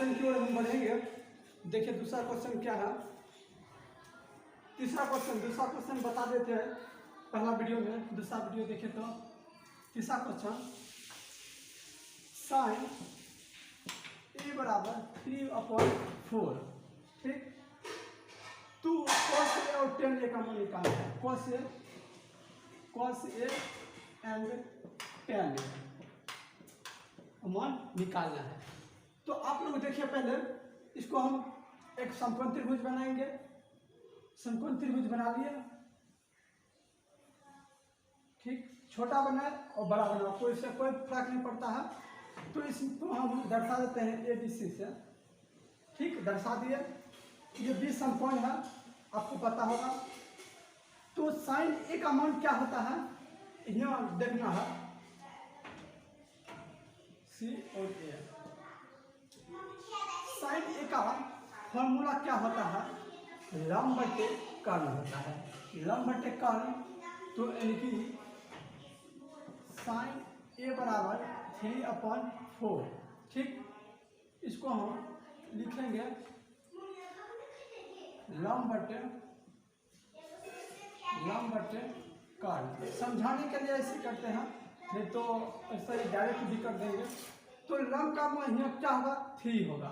Question की ओर हम बढ़ेंगे। देखिए दूसरा क्वेश्चन क्या है। दूसरा क्वेश्चन बता देते हैं पहला वीडियो में, दूसरा वीडियो देखें तो तीसरा क्वेश्चन साइन ए बराबर 3/4। ठीक, तो cos ए और tan ए का मान निकालना है। cos ए एंड tan ए मान निकालना है। तो आप लोग देखिए पहले इसको हम एक समकोण त्रिभुज बनाएंगे। समकोण त्रिभुज बना लिया, ठीक, छोटा बनाए और बड़ा बनाओ, कोई इससे कोई फर्क नहीं पड़ता है। तो इसको हम दर्शा देते हैं ए बी सी से। ठीक, दर्शा दिए, ये बी समकोण है, आपको पता होगा। तो साइन ए का मान क्या होता है यहाँ देखना है, सी और ए। साइन ए का फॉर्मूला क्या होता है, लंब बटे कर्ण होता है। लंब बटे कर्ण, तो यानी कि साइन ए बराबर 3/4। ठीक, इसको हम लिखेंगे लंब बटे कर्ण। समझाने के लिए ऐसे करते हैं, नहीं तो ऐसे डायरेक्ट भी कर देंगे। तो लंब का मान यहाँ क्या होगा, 3 होगा,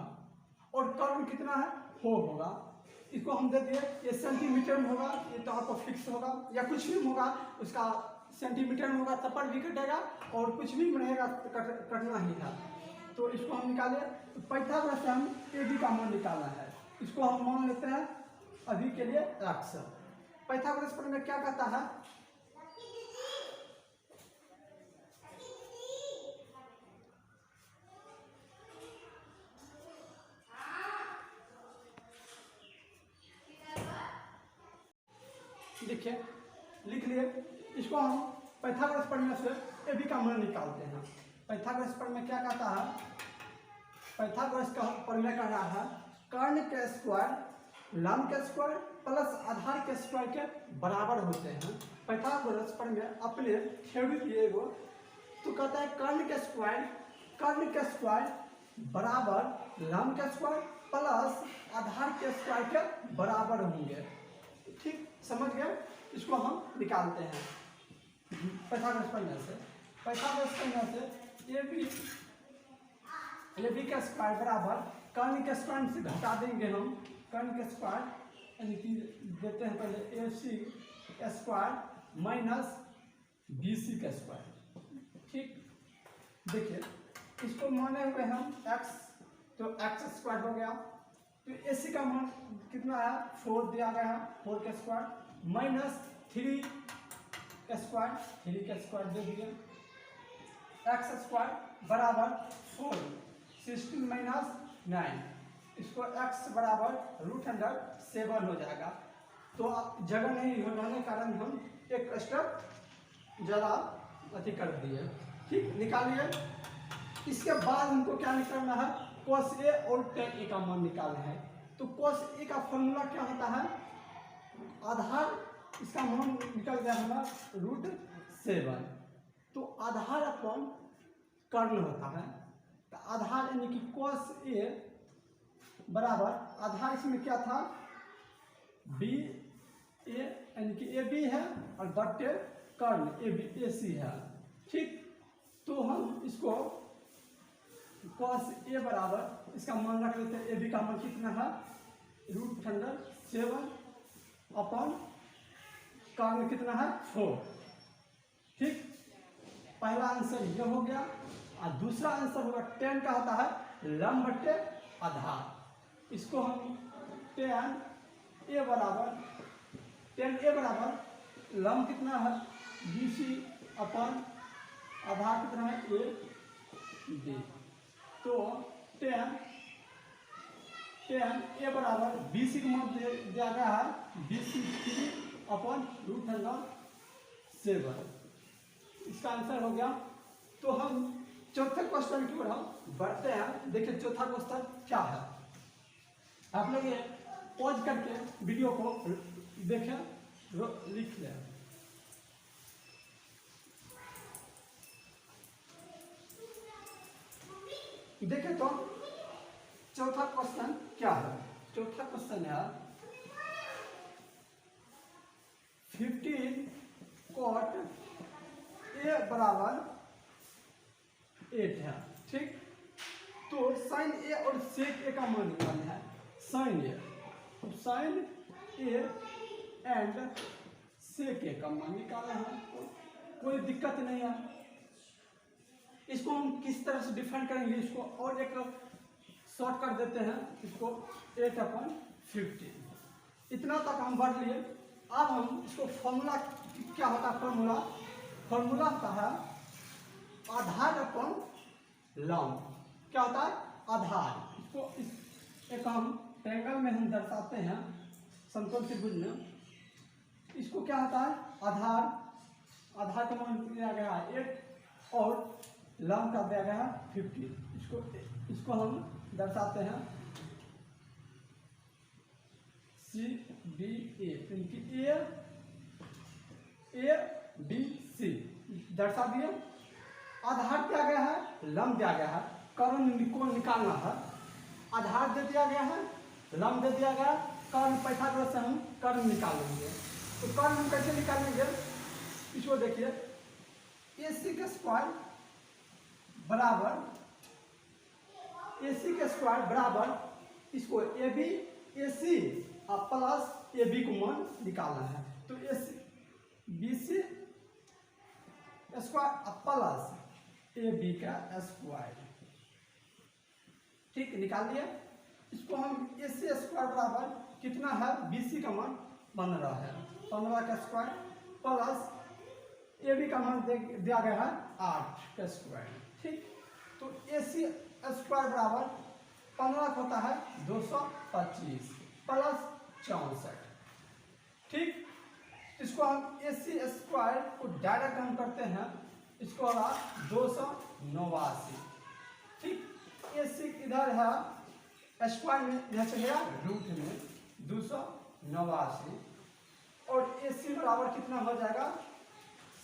और कर्ण कितना है, 4 होगा। इसको हम दे दिए, ये सेंटीमीटर में होगा, ये तो आपको फिक्स होगा, या कुछ भी होगा उसका सेंटीमीटर में होगा तब पर भी कटेगा, और कुछ भी बनेगा कटना ही था। तो इसको हम निकाले, तो पाइथागोरस से हम ए बी का मान निकालना है। इसको हम मान लेते हैं अभी के लिए x। पाइथागोरस प्रमेय क्या कहता है, देखिए लिख लिए, इसको हम पाइथागोरस प्रमेय से ए बी का मान निकालते हैं। पाइथागोरस प्रमेय क्या कहता है, पाइथागोरस का प्रमेय कह रहा है कर्ण के स्क्वायर लंब के स्क्वायर प्लस आधार के स्क्वायर के बराबर होते हैं। पाइथागोरस प्रमेय अपने थ्योरी दिए गो, तो कहता है कर्ण के स्क्वायर बराबर लंब के स्क्वायर प्लस आधार के स्क्वायर के बराबर होंगे। ठीक, समझ गए। इसको हम निकालते हैं पाइथागोरस प्रमेय से। पाइथागोरस प्रमेय से ए बी का स्क्वायर बराबर कर्ण के स्क्वायर से घटा देंगे हम, कर्ण के स्क्वायर यानी कि देते हैं पहले ए सी स्क्वायर माइनस बी सी का स्क्वायर। ठीक, देखिए इसको माने हुए हम x, तो x स्क्वायर हो गया। तो ए सी का मान कितना है, 4 दिया गया है, 4 का स्क्वायर माइनस 3 का स्क्वायर दे दिए। x स्क्वायर बराबर 4, 16 माइनस 9, इसको x बराबर √7 हो जाएगा। तो जगह नहीं होने के कारण हम एक स्टेप ज़्यादा अति कर दिए। ठीक, निकालिए। इसके बाद हमको क्या निकालना है, cos ए और tan ए का मान निकालना है। तो cos ए का फॉर्मूला क्या होता है, आधार, इसका मान निकल गया हमारा √7। तो आधार अपन कर्ण होता है, तो आधार यानी कि cos ए बराबर, आधार इसमें क्या था, बी ए यानी कि ए बी है और बट्टे कर्ण ए बी ए सी है। ठीक, तो हम इसको cos ए बराबर, इसका मान रख लेते हैं, ए बी का मान कितना है, √7 अपन कर्ण कितना है, 4। ठीक, पहला आंसर ये हो गया। और दूसरा आंसर होगा tan का होता है लंब बट्टे आधार। इसको हम tan ए बराबर लंब कितना है, बी सी अपन आधार कितना है, ए बी। तो tan ए बराबर बी सी का मान दिया गया है BC3/√7। इसका आंसर हो गया। तो हम चौथे क्वेश्चन की ओर हम बढ़ते हैं। देखिए चौथा क्वेश्चन क्या है, आप लोग ये पॉज करके वीडियो को देखें, लिख लें। देखें तो चौथा क्वेश्चन क्या है? चौथा क्वेश्चन है 15 cot A बराबर 8 है, ठीक। तो साइन ए और सेक ए का मान निकालना है। साइन ए, तो साइन ए एंड सेक ए का मान निकालना है, तो कोई दिक्कत नहीं है। इसको हम किस तरह से डिफाइन करेंगे, इसको और एक शॉर्ट कर देते हैं, इसको 8/15 इतना तक हम बढ़ लिए। अब हम इसको फॉर्मूला क्या होता है, फॉर्मूला होता है आधार अपन लंब। क्या होता है? आधार। इसको एक हम ट्रायंगल में हम दर्शाते हैं, समतल त्रिभुज में। इसको क्या होता है? आधार का मान दिया गया है 8 और लंब का दिया गया है 15। इसको हम दर्शाते हैं CDA, क्योंकि A B C दर्शा दिए। आधार दिया गया है, लंब दिया गया है, कर्ण को निकालना है। आधार दे दिया गया है, लंब दे दिया गया, कर्ण पाइथागोरस से हम कर्ण निकाल लेंगे। तो कर्ण हम कैसे निकालेंगे, इसको देखिए, AC का स्क्वायर बराबर इसको AB AC और प्लस AB को मान निकालना है। तो BC स्क्वायर प्लस AB का स्क्वायर, ठीक, निकाल दिया। इसको हम AC स्क्वायर बराबर कितना है, BC का मान 15 है, 15 का स्क्वायर प्लस AB का मान दिया गया है 8 का स्क्वायर, ठीक। तो AC स्क्वायर बराबर 15 होता है 225 प्लस 64, ठीक। इसको हम AC स्क्वायर को डायरेक्ट हम करते हैं, इसको होगा 289, ठीक। AC इधर है स्क्वायर में, इधर से गया रूट में 289 और AC बराबर कितना हो जाएगा,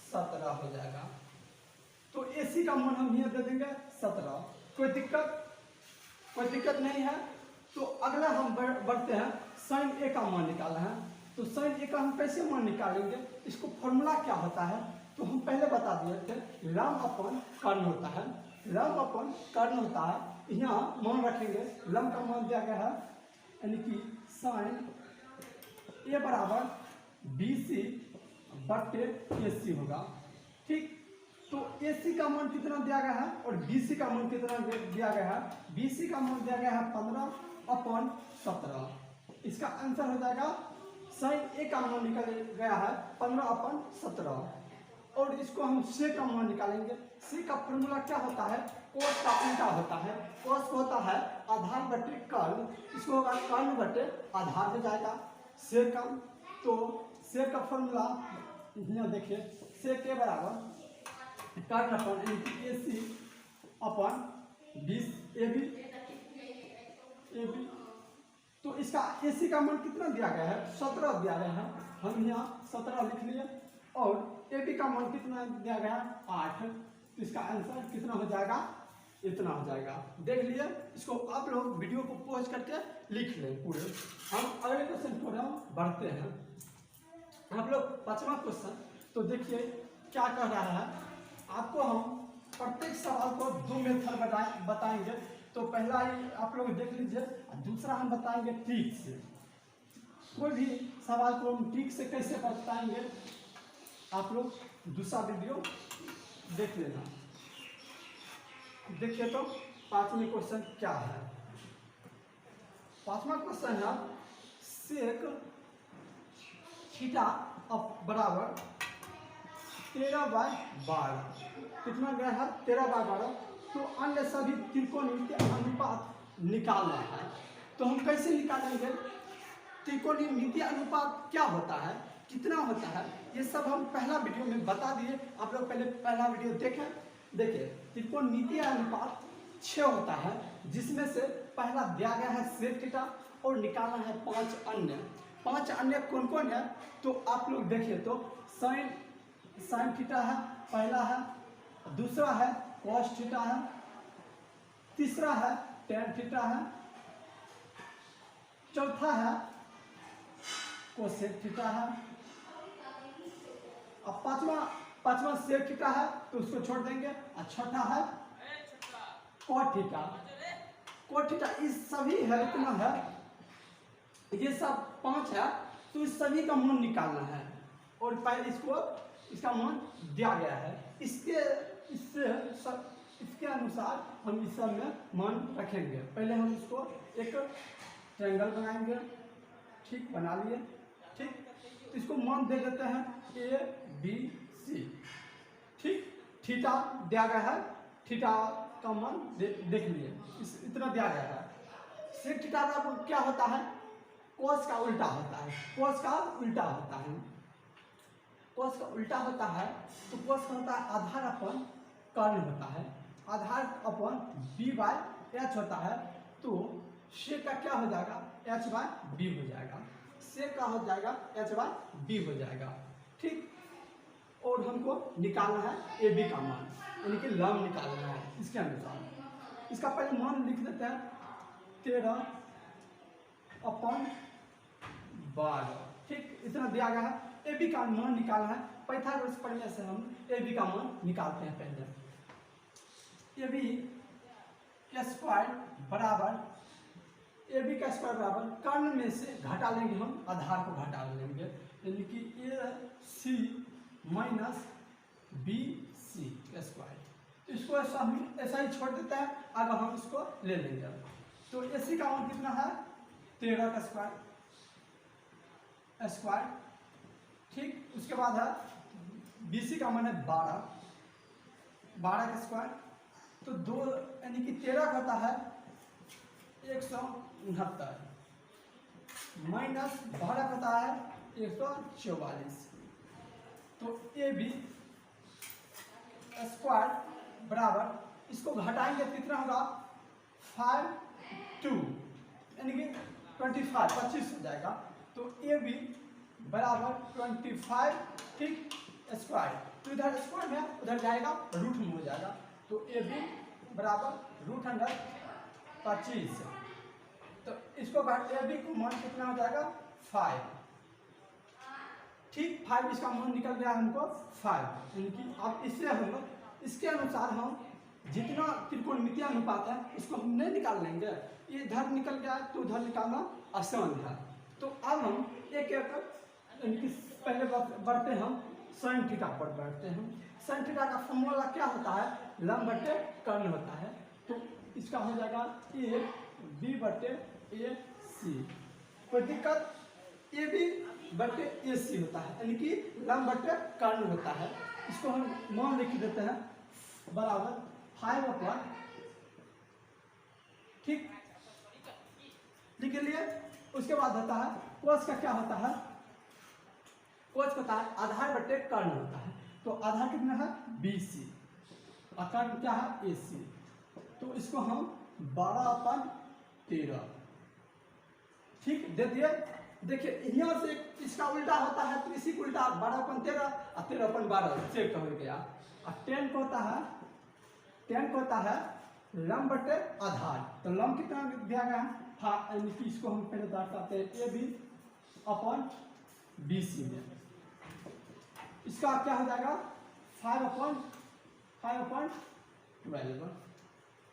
17 हो जाएगा। तो AC का मान हम यहाँ दे देंगे 17। कोई दिक्कत नहीं है। तो अगला हम बढ़ते हैं, साइन ए का मान निकालना है। तो साइन ए का हम कैसे मान निकालेंगे, इसको फॉर्मूला क्या होता है, तो हम पहले बता दिए थे, लंब अपन कर्ण होता है, लंब अपन कर्ण होता है। यहाँ मान रखेंगे, लंब का मान दिया गया है, यानी कि साइन ए बराबर BC बटे AC होगा, ठीक। तो AC का मान कितना दिया गया है और BC का मान कितना दिया गया है, BC का मान दिया गया है 15/17। इसका आंसर हो जाएगा, साइन ए का मान निकल गया है 15/17 और इसको हम से का मान निकालेंगे। से का फॉर्मूला क्या होता है, कोस का उल्टा होता है। कोस होता है आधार बटे कर्ण, इसको होगा कर्ण बटे आधार हो जाएगा से का। तो से का फॉर्मूला यहाँ देखिए, से के बराबर कर्ण अपन AC अपन 20 AB। तो इसका AC का मान कितना दिया गया है, 17 दिया गया है, हम यहाँ 17 लिख लिए और AB का मान कितना दिया गया है, 8। तो इसका आंसर कितना हो जाएगा, इतना हो जाएगा। देख लिए, इसको आप लोग वीडियो को पॉज करके लिख लें पूरे। हम अगले क्वेश्चन को हम बढ़ते हैं। आप लोग 5वां क्वेश्चन, तो देखिए क्या कह रहा है, आपको हम प्रत्येक सवाल को 2 मेथड बताएंगे। तो पहला ही आप लोग देख लीजिए, दूसरा हम बताएंगे ट्रिक से। कोई भी सवाल को हम ट्रिक से कैसे बताएंगे, आप लोग दूसरा वीडियो देख लेना। देखिए तो 5वें क्वेश्चन क्या है। 5वां क्वेश्चन है, सेक थीटा बराबर 13/12 कितना गया है, 13/12। तो अन्य सभी त्रिकोणीय अनुपात निकालना है। तो हम कैसे निकालेंगे, त्रिकोणीय अनुपात क्या होता है, कितना होता है, ये सब हम पहला वीडियो में बता दिए। आप लोग पहले पहला वीडियो देखें। देखिए, त्रिकोणीय अनुपात 6 होता है, जिसमें से पहला दिया गया है सेक थीटा और निकालना है 5 अन्य। 5 अन्य कौन कौन है, तो आप लोग देखिए तो साइन थीटा है, पहला है, दूसरा है कॉस थीटा है, तीसरा है टेन थीटा है चौथा है कोसेक थीटा है। अब पांचवा सेक थीटा है तो उसको छोड़ देंगे। और छठा है कॉट थीटा। कॉट थीटा इस सभी है, इतना है, ये सब 5 है, तो इस सभी का मान निकालना है और पहले इसका मान दिया गया है। इसके अनुसार हम इस सब में मान रखेंगे। पहले हम इसको एक ट्रायंगल बनाएंगे। ठीक, बना लिए। ठीक, तो इसको मान दे देते हैं ABC। ठीक, थीटा दिया गया है, थीटा का मान देख लिए, इतना दिया गया है। सेक थीटा का क्या होता है? कोस का उल्टा होता है। कोस का उल्टा होता है। कोस का उल्टा होता है तो कोस का होता है आधार अपन कर्ण होता है। आधार अपन B/H होता है, तो सेक का क्या हो जाएगा? H/B हो जाएगा। सेक का हो जाएगा H/B हो जाएगा। ठीक, और हमको निकालना है AB का मान, यानी कि लंब निकालना है। इसके अनुसार इसका पहले मान लिख देते हैं 13/12। ठीक, इतना दिया गया है। AB का मान निकालना है। पाइथागोरस प्रमेय से हम AB का मान निकालते हैं। पहले AB का स्क्वायर बराबर, AB का स्क्वायर बराबर कर्ण में से घटा लेंगे, हम आधार को घटा लेंगे, यानी कि AC माइनस BC का स्क्वायर। इसको ऐसा ही छोड़ देता है, अगर हम इसको ले लेंगे। तो AC का मान कितना है? 13 का स्क्वायर। ठीक, उसके बाद है BC का मान है 12 का स्क्वायर। तो 2 यानी कि 13 होता है 169 माइनस 12 होता है 144। तो AB स्क्वायर बराबर, इसको घटाएंगे तो कितना होगा? 52 यानी कि 25 हो जाएगा। तो AB बराबर 25। ठीक, स्क्वायर, तो इधर स्क्वायर में उधर जाएगा, रूट में हो जाएगा। तो AB बराबर √25। तो इसको AB को मान कितना हो जाएगा? 5। ठीक, 5 इसका मान निकल गया हमको 5, यानी कि अब इससे हम इसके अनुसार हम जितना त्रिकोणमितीय अनुपात है उसको हम नहीं निकाल लेंगे। ये इधर निकल गया तो उधर निकालना आसान है। तो अब हम एक यानी कि पहले बढ़ते हम साइन थीटा पर बढ़ते हैं। साइन थीटा का फॉर्मूला क्या होता है? लंब बटे कर्ण होता है। तो इसका हो जाएगा AB/AC। कोई दिक्कत? AB/AC होता है, यानी कि लंब बटे कर्ण होता है। इसको हम मान लिख देते हैं बराबर 5/, ठीक, लिख लिए। उसके बाद होता है कोस का क्या होता है? कोस होता है आधार बटे कर्ण होता है। तो आधार कितना है? BC और कर्ण क्या है? AC। तो इसको हम 12/13 ठीक दे दिए। देखिए यहाँ से इसका उल्टा होता है, तो इसी को उल्टा 12/13 और 13/12 चेक हो गया। और 10 को होता है लंब बटे आधार। तो लंब कितना दिया गया है? यानी कि इसको हम पहले दर्शाते हैं AB/BC में। इसका क्या हो जाएगा? 5/12।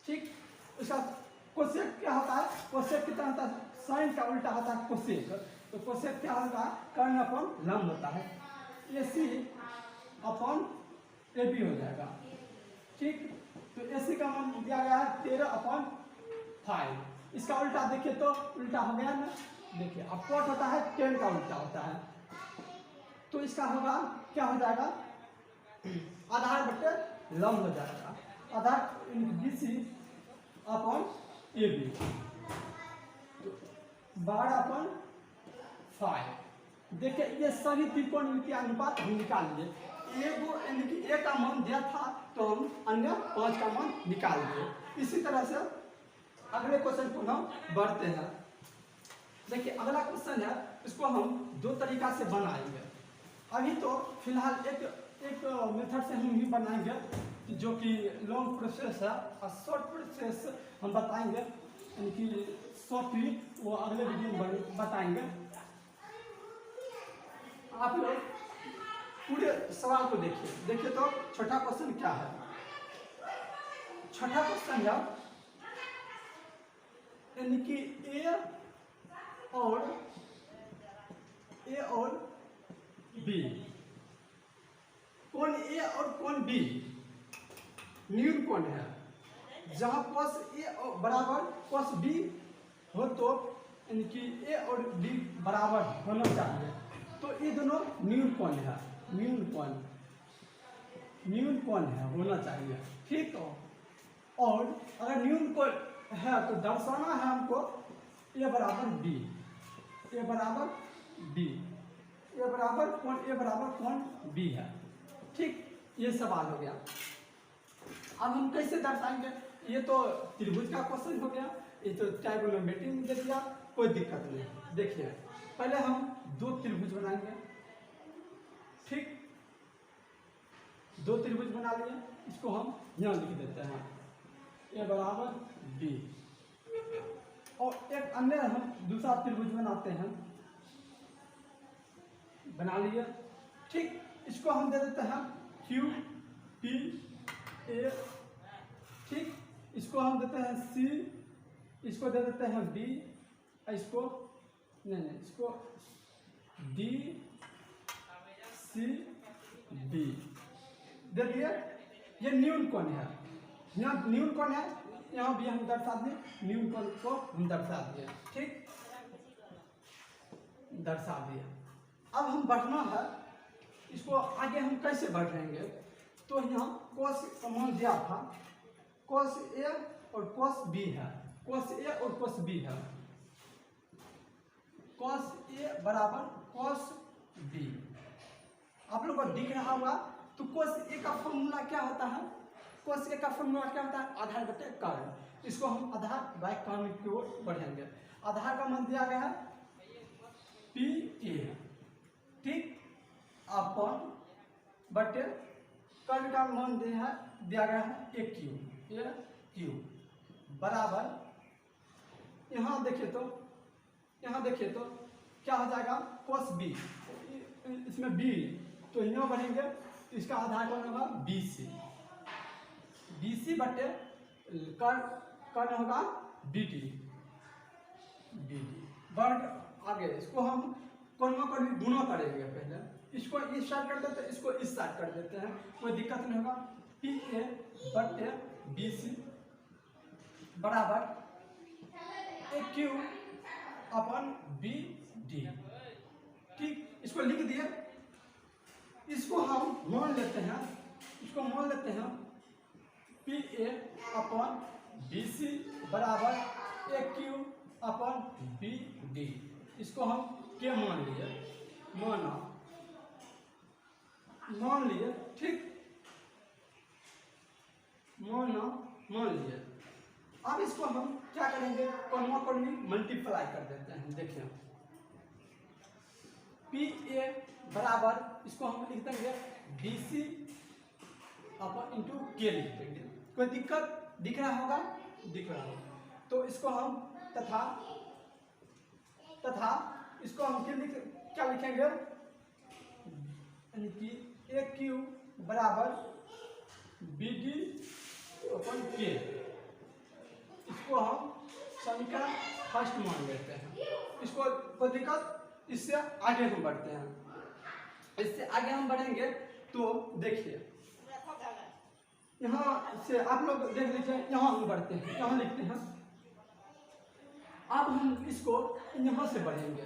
ठीक, उसका कोसेक क्या होता है? कोसेक कितना होता है? साइन का उल्टा होता है कोसेक। तो कोसेक क्या होगा? कर्ण अपन लंब होता है। AC/AB हो जाएगा। ठीक, तो AC का मान दिया गया है 13/5। इसका उल्टा देखिए तो उल्टा हो गया ना। देखिए अब कॉट होता है 10 का उल्टा होता है, तो इसका होगा क्या हो जाएगा? आधार बटे लंब हो जाएगा। आधार BC/AB 12/5। देखिए ये सभी त्रिकोणमितीय अनुपात हम निकाल लिए। यानी कि A का मान दिया था तो हम अन्य 5 का मान निकाल लिए। इसी तरह से अगले क्वेश्चन को हम बढ़ते हैं। देखिए अगला क्वेश्चन है, इसको हम 2 तरीका से बनाएंगे। अभी तो फिलहाल एक मेथड से हम ही बनाएंगे जो कि लॉन्ग प्रोसेस है, और शॉर्ट प्रोसेस हम बताएंगे, यानी कि फिलोसॉफी वो अगले वीडियो में बताएंगे। आप लोग पूरे सवाल को देखिए तो छठा क्वेश्चन क्या है। छठा क्वेश्चन है यानी कि ए और बी, कौन ए और कौन बी न्यून कौन है, जहां cos ए बराबर cos बी हो तो यानी कि ए और बी बराबर होना चाहिए। तो ये दोनों न्यून कौन है, न्यून कौन है होना चाहिए, ठीक हो। और अगर न्यून कौन है तो दर्शाना है हमको ए बराबर बी, ए बराबर बी, ए बराबर कौन बी है, ठीक। ये सवाल हो गया। अब हम कैसे दर्शाएंगे, ये तो त्रिभुज का क्वेश्चन हो गया, ये तो ट्राइगोनोमेट्री में दे दिया, कोई दिक्कत नहीं। देखिए पहले हम दो त्रिभुज बनाएंगे, ठीक। दो त्रिभुज बना लिए, इसको हम यहाँ लिख देते हैं ए बराबर बी। और एक अन्य हम दूसरा त्रिभुज बनाते हैं, बना लिए, ठीक। इसको हम दे देते हैं क्यू पी ए, ठीक। इसको हम देते हैं सी, इसको दे देते हैं बी, इसको नहीं इसको डी सी बी दे दिए। ये न्यून कौन है, यहाँ न्यून कौन है, यहाँ भी हम दर्शा दिए, न्यून कौन को हम दर्शा दिए, ठीक, दर्शा दिए। अब हम बढ़ना है, इसको आगे हम कैसे बढ़ेंगे, तो यहाँ cos का मान दिया था, cos ए और cos बी है, cos ए और cos बी है, cos ए बराबर cos बी। आप लोग को दिख रहा होगा। तो cos ए का फॉर्मूला क्या होता है, cos ए का फॉर्मूला क्या होता है, आधार बटे कर्ण। इसको हम आधार बाय कर्ण की ओर बढ़ेंगे। आधार का मान दिया गया है पी ए, ठीक, अपन बटे कर्ण का मान दिया गया है ए क्यू बराबर, यहाँ देखिए तो क्या हो जाएगा cos बी, इसमें बी तो यहाँ बढ़ेंगे, इसका आधार कौन होगा बी सी बटे कर्ण होगा बी डी वर्ग। आगे इसको हम कौन गुणा करेंगे, पहले इसको इस साइड कर देते हैं, इसको इस साइड कर देते हैं, कोई दिक्कत नहीं होगा। पी ए बटे बी सी बराबर ए क्यू अपन बी डी, ठीक। इसको लिख दिए। इसको हम मान लेते हैं P A upon B C बराबर ए क्यू अपन बी डी। इसको हम क्या मान लिए, ठीक, मान लिए। अब इसको हम क्या करेंगे, कॉन्वा मल्टीप्लाई कर देते हैं। देखिए पी ए बराबर, इसको हम लिख देंगे बी सी अपन इंटू के लिख देंगे। कोई दिक्कत दिख रहा होगा, तो इसको हम तथा इसको हम क्या लिखेंगे, यानी कि ए क्यू बराबर बी डी अपन के। इसको हम समीकरण फर्स्ट मान लेते हैं। इसको कोई दिक्कत, इससे आगे हम बढ़ते हैं। इससे आगे हम बढ़ेंगे तो देखिए यहाँ से आप लोग देख लीजिए, यहाँ हम बढ़ते हैं, यहाँ लिखते हैं। अब हम इसको यहाँ से बढ़ेंगे,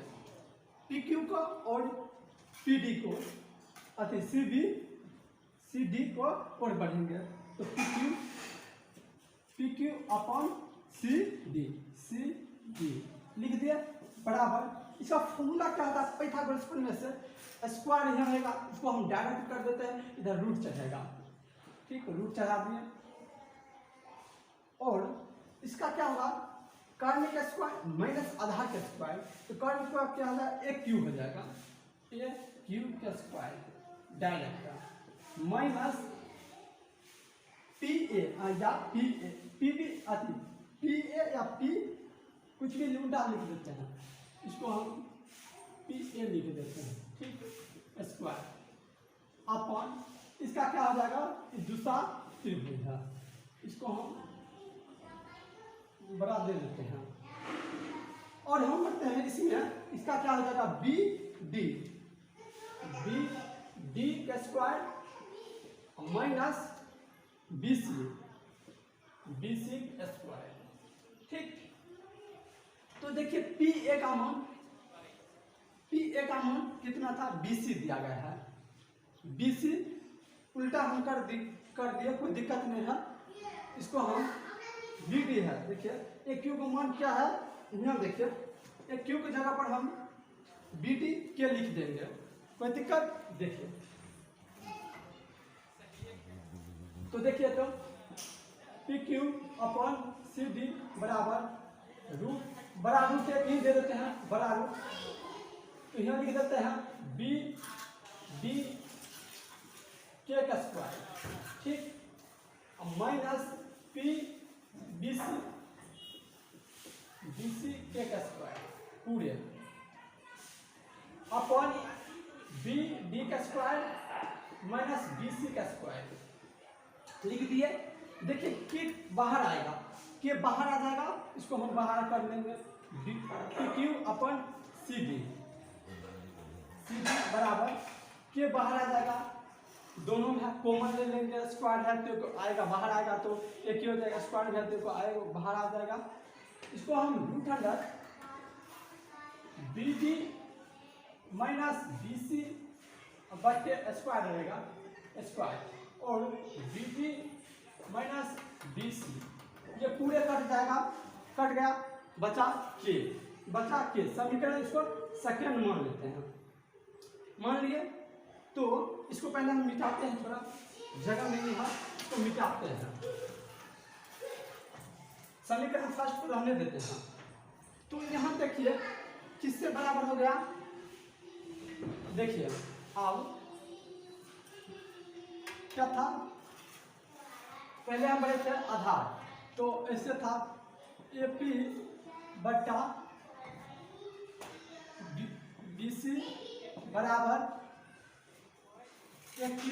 पी क्यू को और पी डी को, अति सी डी को और बढ़ेंगे। तो P Q upon C D लिख दिए बराबर। इसका फॉर्मूला क्या होता है, पाइथागोरस प्रमेय से स्क्वायर यहाँ रहेगा, इसको हम डायरेक्ट कर देते हैं, इधर रूट चढ़ेगा, ठीक, रूट चढ़ा दिए। और इसका क्या होगा, कर्ण का स्क्वायर माइनस आधार का स्क्वायर, तो कर्ण का क्या होगा ए क्यू हो जाएगा, ए क्यू का square direct minus P A या पी ए, पी बी आती पी ए या पी कुछ भी उल्टा लिख देते हैं, इसको हम पी ए लिख देते हैं, ठीक, स्क्वायर अपॉन इसका क्या हो जाएगा, दूसरा त्रिभुज है, इसको हम बड़ा दे देते हैं और हम करते हैं इसमें इसका क्या हो जाएगा बी डी का square minus B C square, ठीक। तो देखिए पी ए का मान कितना था, BC दिया गया है, BC उल्टा हम कर दिए, कोई दिक्कत नहीं है, इसको हम BD है। देखिए एक क्यू का मान क्या है, यहाँ देखिए एक क्यू की जगह पर हम BD के लिख देंगे, कोई दिक्कत, देखिए तो देखिए तो PQ अपॉन CD बराबर रूट, बड़ा रूट एक ही दे देते हैं, बड़ा रूट, तो यहाँ लिख देते हैं BD के का स्क्वायर, ठीक, माइनस BC के का स्क्वायर पूरे अपॉन BD का स्क्वायर माइनस BC का स्क्वायर लिख दिए। देखिए के बाहर आएगा, के बाहर आ जाएगा, इसको हम बाहर कर लेंगे, PQ अपन CD बराबर के बाहर आ जाएगा, दोनों में कॉमन ले लेंगे, स्क्वायर है तो आएगा बाहर आएगा, तो एक ही हो जाएगा, स्क्वायर है तो आएगा बाहर आ जाएगा, इसको हम root under BD minus BC बटे स्क्वायर रहेगा स्क्वायर और BD माइनस BC, ये पूरे कट जाएगा, कट गया, बचा के समीकरण, इसको सेकेंड मान लेते हैं, मान लिए। तो इसको पहले हम मिटाते हैं, थोड़ा जगह नहीं है तो मिटाते हैं, समीकरण फर्स्ट पर रहने देते हैं। तो यहाँ देखिए किससे बराबर हो गया, देखिए अब क्या था, पहले हम बड़े थे आधार, तो ऐसे था AP बट्टा BC बराबर AQ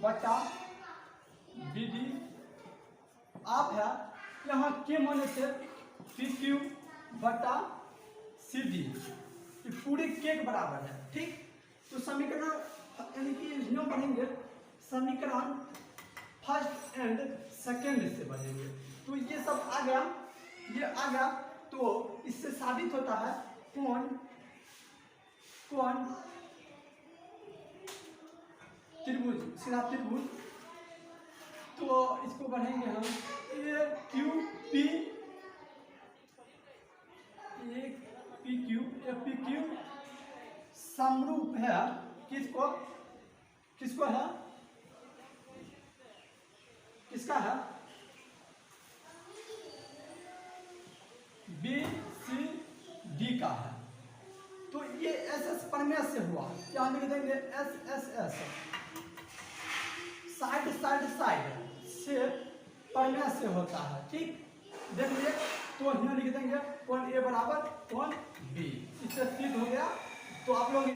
बट्टा BD, आप है यहाँ के माने से PQ बट्टा CD, ये पूरे के बराबर है, ठीक। तो समीकरण यानी कि यूँ बढ़ेंगे, समीकरण फर्स्ट एंड सेकेंड से बढ़ेंगे, तो ये सब आ गया, ये आ गया, तो इससे साबित होता है कौन त्रिभुज, सीधा त्रिभुज। तो इसको बढ़ेंगे हम PQ समरूप है किसको है, किसका है, BCD का है। तो ये SS प्रमेय से हुआ, यहाँ लिख देंगे SSS, साइड से प्रमेय से होता है, ठीक। देखिए तो यहाँ लिख देंगे कौन A बराबर कौन B, इससे सिद्ध हो गया। तो आप लोग